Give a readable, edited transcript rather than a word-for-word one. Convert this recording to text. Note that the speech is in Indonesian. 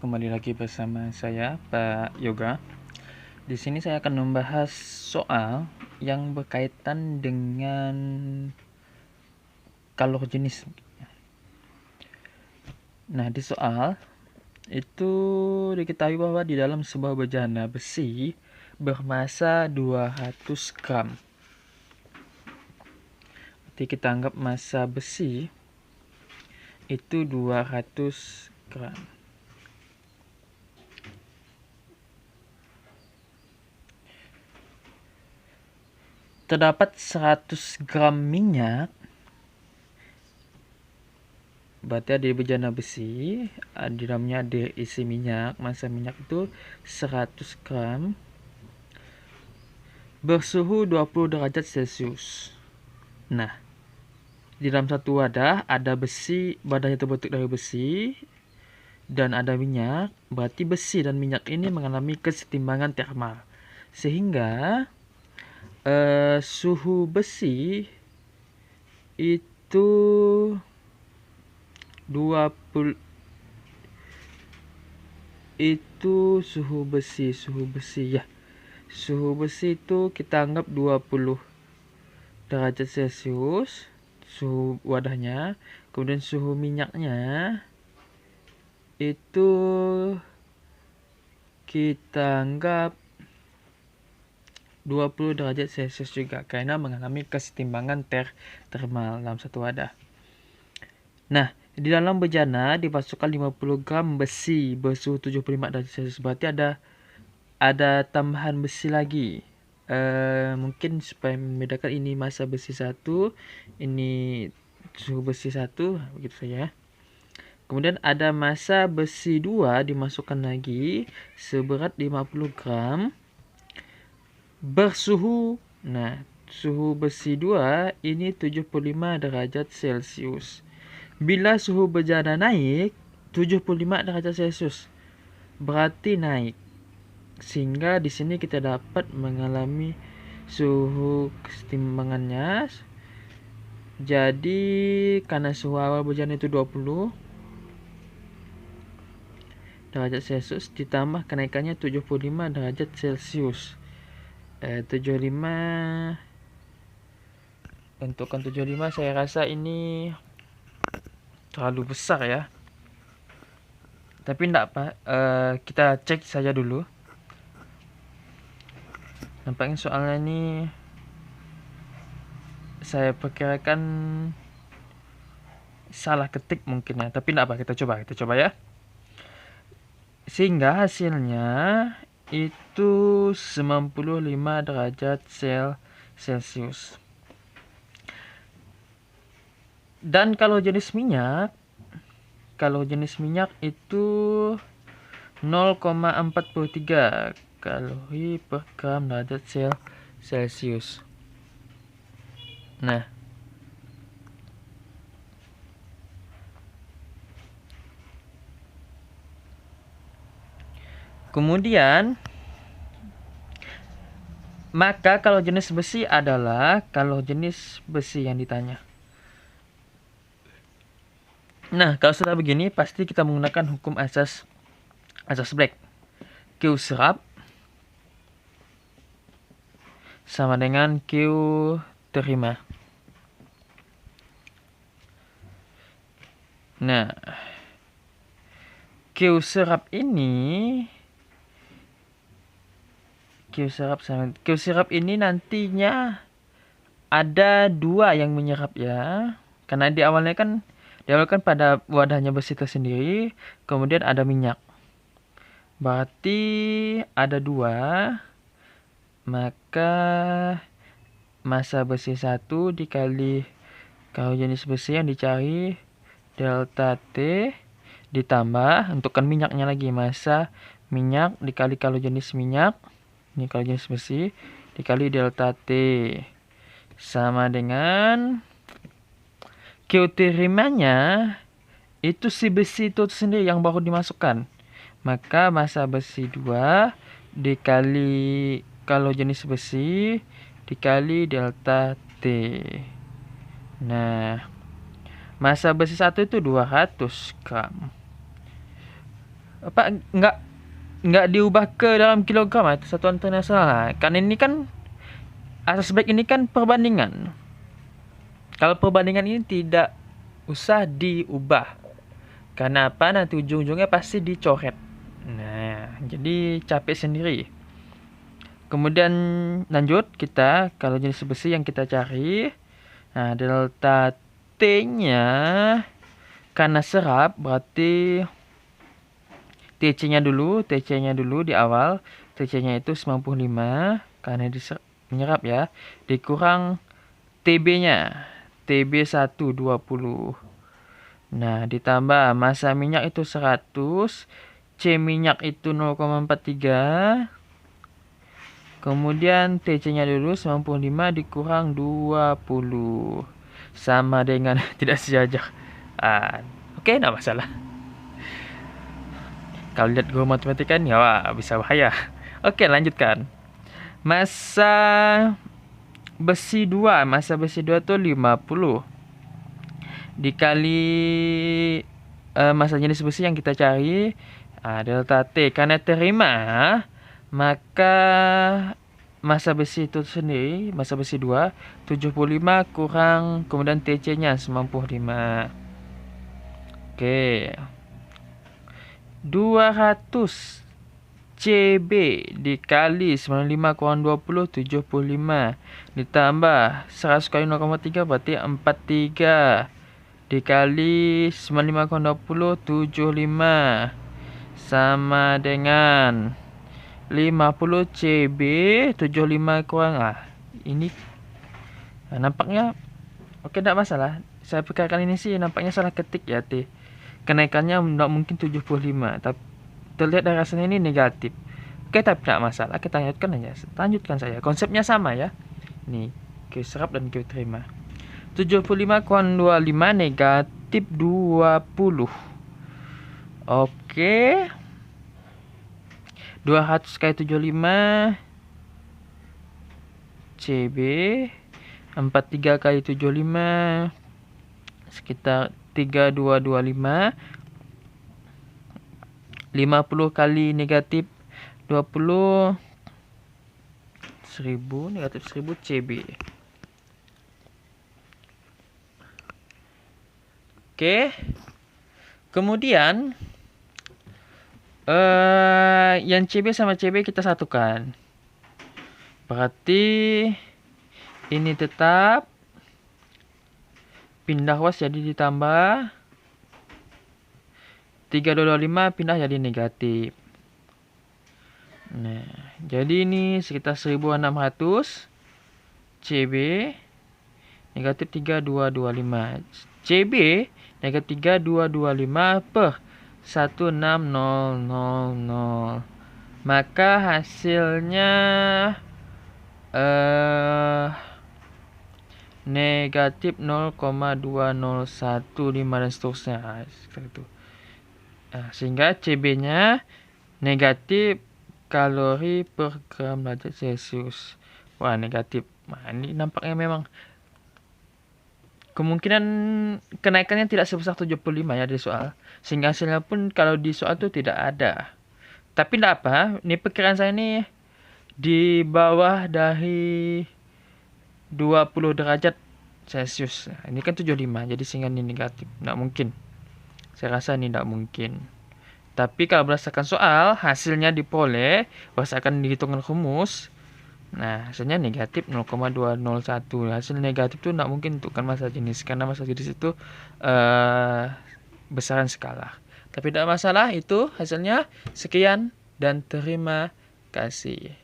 kembali lagi bersama saya Pak Yoga. Di sini saya akan membahas soal yang berkaitan dengan kalor jenis. Nah, di soal itu diketahui bahwa di dalam sebuah bejana besi bermassa 200 gram. Jadi kita anggap massa besi itu 200 gram. Terdapat 100 gram minyak, berarti ada bejana besi, di dalamnya ada isi minyak, massa minyak itu 100 gram, bersuhu 20 derajat Celcius. Nah, di dalam satu wadah ada besi, wadahnya terbentuk dari besi, dan ada minyak, berarti besi dan minyak ini mengalami kesetimbangan termal. Sehingga suhu besi itu 20 itu suhu besi ya. Suhu besi itu kita anggap 20 derajat Celcius suhu wadahnya. Kemudian suhu minyaknya itu kita anggap 20 derajat Celcius juga, karena mengalami kesetimbangan termal dalam satu wadah. Nah, di dalam bejana dimasukkan 50 gram besi bersuhu 75 derajat Celcius. Berarti ada tambahan besi lagi. Mungkin supaya membedakan ini massa besi 1, ini suhu besi 1, begitu saja. Kemudian ada massa besi 2 dimasukkan lagi seberat 50 gram bersuhu, nah, suhu besi 2 ini 75 derajat Celcius. Bila suhu bejana naik 75 derajat Celcius, berarti naik. Sehingga di sini kita dapat mengalami suhu kesetimbangannya. Jadi karena suhu awal bejana itu 20 derajat Celcius ditambah kenaikannya 75 derajat Celcius. 75, bentukan 75 saya rasa ini terlalu besar ya. Tapi enggak apa, kita cek saja dulu. Nampaknya soalnya ini saya perkirakan salah ketik mungkin ya. Tapi enggak apa, kita coba ya. Sehingga hasilnya itu 95 derajat Celcius. Dan kalau jenis minyak itu 0,43 kalori per gram derajat Celcius. Nah, kemudian maka kalau jenis besi adalah kalau jenis besi yang ditanya. Nah, kalau sudah begini pasti kita menggunakan hukum asas Black. Q serap sama dengan Q terima. Nah, Q serap ini nantinya ada 2 yang menyerap ya. Karena di awalnya kan pada wadahnya besi tersendiri, kemudian ada minyak. Berarti ada 2, maka massa besi 1 dikali kalau jenis besi yang dicari delta T ditambah untukkan minyaknya lagi, massa minyak dikali kalau jenis minyak, ini kalau jenis besi, dikali delta T sama dengan Q terimanya itu si besi itu sendiri yang baru dimasukkan. Maka massa besi 2 dikali kalau jenis besi dikali delta T. Nah, massa besi 1 itu 200 gram. nggak diubah ke dalam kilogram itu satuan internasional. Kan ini kan asas baik ini kan perbandingan. Kalau perbandingan ini tidak usah diubah. Karena apa? Nanti ujung-ujungnya pasti dicoret. Nah, jadi capek sendiri. Kemudian lanjut kita kalau jenis besi yang kita cari. Nah, delta T-nya karena serap berarti TC-nya dulu di awal. TC-nya itu 95 karena menyerap ya. Dikurang TB-nya. TB 120. Nah, ditambah massa minyak itu 100. C minyak itu 0,43. Kemudian TC-nya dulu 95 dikurang 20. Sama dengan tidak sejajar. Oke, enggak masalah. Kalau lihat guru matematika kan ya bisa bahaya. Oke, lanjutkan. Massa besi 2 tuh 50 dikali massa jenis besi yang kita cari delta T. Karena terima, maka massa besi itu sendiri, massa besi 2 75 kurang kemudian TC-nya 95. Oke. 200 CB dikali 95 kurang 20 75 ditambah 100 kali 0,3 berarti 43 dikali 95 kurang 20 75 sama dengan 50 CB 75 kurang ini nampaknya oke, tidak masalah. Saya perkirakan ini sih nampaknya salah ketik ya T. Kenaikannya tidak mungkin 75, tapi terlihat dari rasanya ini negatif. Oke, tapi tidak masalah, kita lanjutkan saja. Konsepnya sama ya. Nih, Q serap dan Q terima. 75 kurang 25 negatif 20. Oke. 200 kali 75 CB 43 kali 75 sekitar 3225. 50 kali negatif 20 1000 negatif 1000 CB. Oke. Kemudian yang CB sama CB kita satukan. Berarti ini tetap pindah was jadi ditambah 3225 pindah jadi negatif. Nah, jadi ini sekitar 1600 CB negatif 3225. CB negatif 3225 per 16000. Maka hasilnya negatif 0,2015 dan seterusnya. Seperti itu. Sehingga CB-nya negatif kalori per gram derajat Celcius. Wah, negatif. Nah, ini nampaknya memang kemungkinan kenaikannya tidak sebesar 75 ya di soal. Sehingga hasilnya pun kalau di soal itu tidak ada. Tapi tidak apa, ini perkiraan saya ini di bawah dari 20 derajat Celcius. Ini kan 75, jadi sehingga ini negatif. Tidak mungkin. Saya rasa ini tidak mungkin. Tapi kalau berdasarkan soal, hasilnya diperoleh berdasarkan dihitungkan rumus. Nah, hasilnya negatif 0,201. Hasil negatif itu tidak mungkin untuk massa jenis. Karena massa jenis itu besaran skala. Tapi tidak masalah, itu hasilnya. Sekian dan terima kasih.